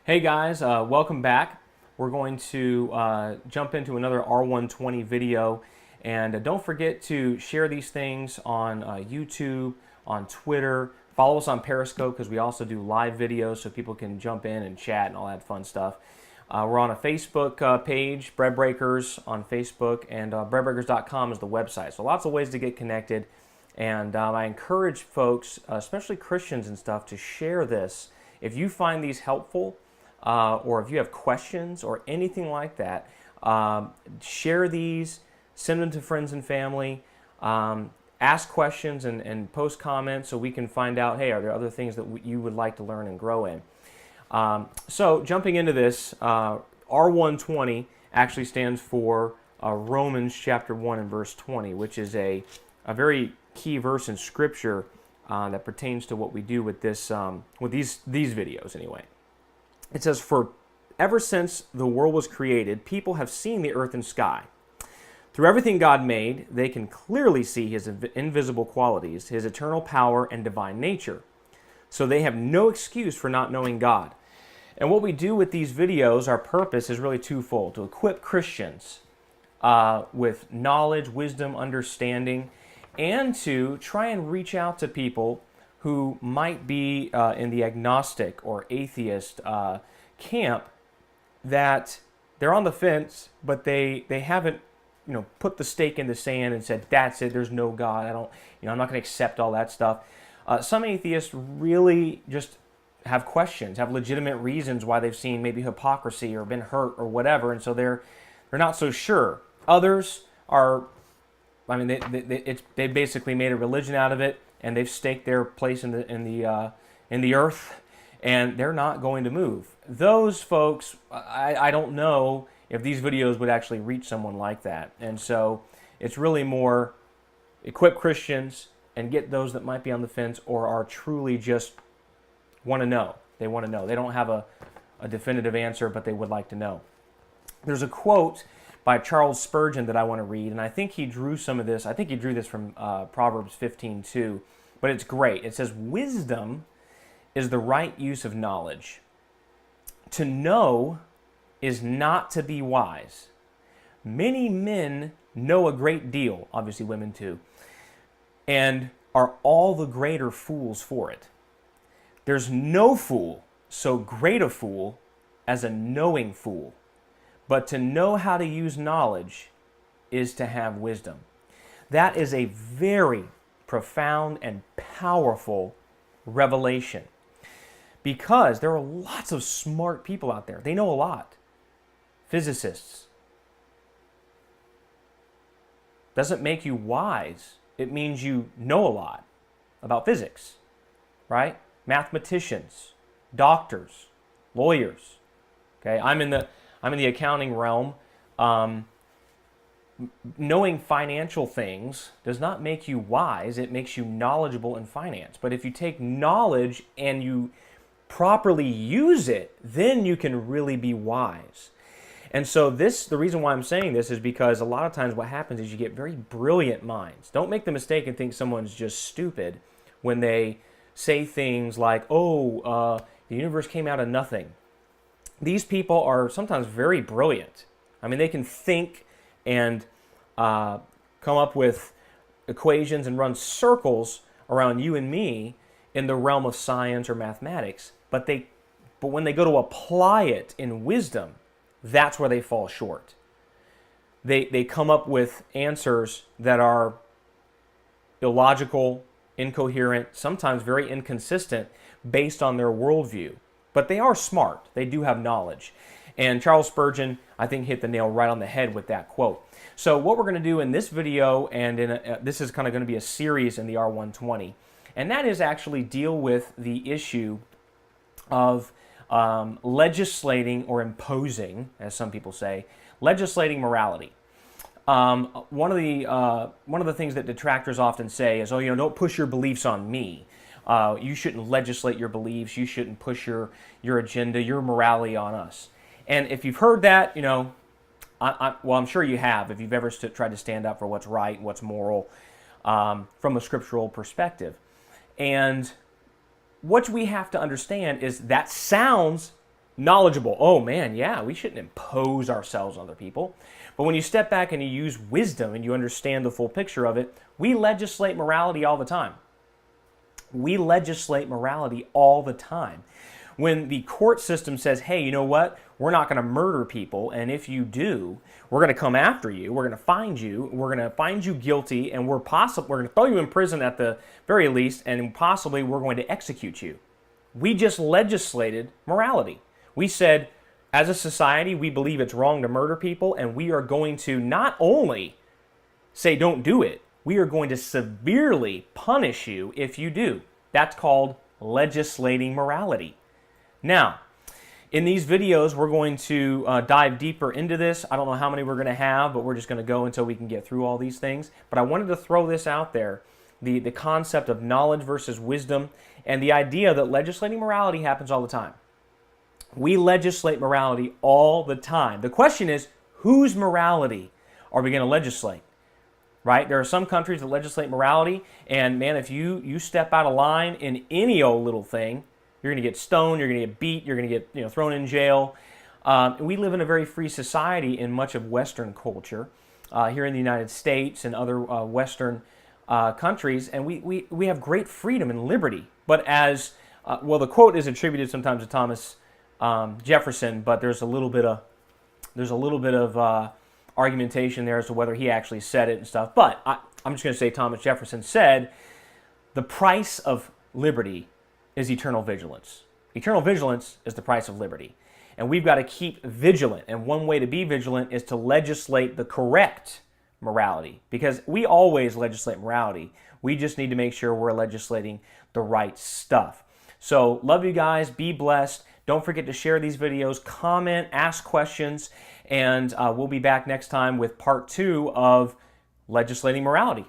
Hey guys, welcome back. We're going to jump into another R120 video, and don't forget to share these things on YouTube, on Twitter. Follow us on Periscope because we also do live videos so people can jump in and chat and all that fun stuff. We're on a Facebook page, Breadbreakers on Facebook, and breadbreakers.com is the website. So lots of ways to get connected, and I encourage folks, especially Christians and stuff, to share this. If you find these helpful, or if you have questions or anything like that, share these, send them to friends and family, ask questions and post comments so we can find out, hey, are there other things that you would like to learn and grow in? So jumping into this, R120 actually stands for Romans chapter 1 and verse 20, which is a very key verse in Scripture that pertains to what we do with this with these videos anyway. It says, "For ever since the world was created, people have seen the earth and sky. Through everything God made, they can clearly see His invisible qualities, His eternal power and divine nature. So they have no excuse for not knowing God." And what we do with these videos, our purpose is really twofold: to equip Christians with knowledge, wisdom, understanding, and to try and reach out to people who might be in the agnostic or atheist camp, that they're on the fence, but they haven't put the stake in the sand and said, that's it, there's no God, I'm not going to accept all that stuff. Some atheists really just have questions, have legitimate reasons why they've seen maybe hypocrisy or been hurt or whatever, and so they're not so sure. Others are, they basically made a religion out of it, and they've staked their place in the earth, and they're not going to move. Those folks, I don't know if these videos would actually reach someone like that. And so it's really more equip Christians and get those that might be on the fence or are truly just want to know. They want to know. They don't have a definitive answer, but they would like to know. There's a quote by Charles Spurgeon that I want to read, and I think he drew some of this. I think he drew this from Proverbs 15:2, but it's great. It says, "Wisdom is the right use of knowledge. To know is not to be wise. Many men know a great deal," obviously women too, "and are all the greater fools for it. There's no fool so great a fool as a knowing fool. But to know how to use knowledge is to have wisdom." That is a very profound and powerful revelation, because there are lots of smart people out there. They know a lot. Physicists. Doesn't make you wise. It means you know a lot about physics, right? Mathematicians, doctors, lawyers. Okay, I'm in the accounting realm. Knowing financial things does not make you wise. It makes you knowledgeable in finance. But if you take knowledge and you properly use it, then you can really be wise. And so the reason why I'm saying this is because a lot of times what happens is you get very brilliant minds. Don't make the mistake and think someone's just stupid when they say things like, the universe came out of nothing. These people are sometimes very brilliant. They can think and come up with equations and run circles around you and me in the realm of science or mathematics. But when they go to apply it in wisdom, that's where they fall short. They come up with answers that are illogical, incoherent, sometimes very inconsistent based on their worldview. But they are smart. They do have knowledge. And Charles Spurgeon, I think, hit the nail right on the head with that quote. So what we're going to do in this video, and this is kind of going to be a series in the R120, and that is actually deal with the issue of legislating or imposing, as some people say, legislating morality. One of the things that detractors often say is, don't push your beliefs on me. You shouldn't legislate your beliefs. You shouldn't push your agenda, your morality on us. And if you've heard that, I'm sure you have, if you've ever tried to stand up for what's right, what's moral, from a scriptural perspective. And what we have to understand is that sounds knowledgeable. Oh man, yeah, we shouldn't impose ourselves on other people. But when you step back and you use wisdom and you understand the full picture of it, we legislate morality all the time. We legislate morality all the time. When the court system says, hey, you know what? We're not going to murder people, and if you do, we're going to come after you, we're going to find you guilty, and we're going to throw you in prison at the very least, and possibly we're going to execute you. We just legislated morality. We said, as a society, we believe it's wrong to murder people, and we are going to not only say don't do it, we are going to severely punish you if you do. That's called legislating morality. Now, in these videos, we're going to dive deeper into this. I don't know how many we're going to have, but we're just going to go until we can get through all these things. But I wanted to throw this out there, the concept of knowledge versus wisdom, and the idea that legislating morality happens all the time. We legislate morality all the time. The question is, whose morality are we going to legislate? Right? There are some countries that legislate morality, and man, if you step out of line in any old little thing, you're going to get stoned, you're going to get beat, you're going to get thrown in jail. We live in a very free society in much of Western culture, here in the United States and other Western countries, and we have great freedom and liberty. But as, well, the quote is attributed sometimes to Thomas Jefferson, but there's a little bit of argumentation there as to whether he actually said it and stuff. But I'm just going to say Thomas Jefferson said, the price of liberty is eternal vigilance. Eternal vigilance is the price of liberty. And we've got to keep vigilant. And one way to be vigilant is to legislate the correct morality. Because we always legislate morality. We just need to make sure we're legislating the right stuff. So, love you guys. Be blessed. Don't forget to share these videos, comment, ask questions, and we'll be back next time with part 2 of legislating morality.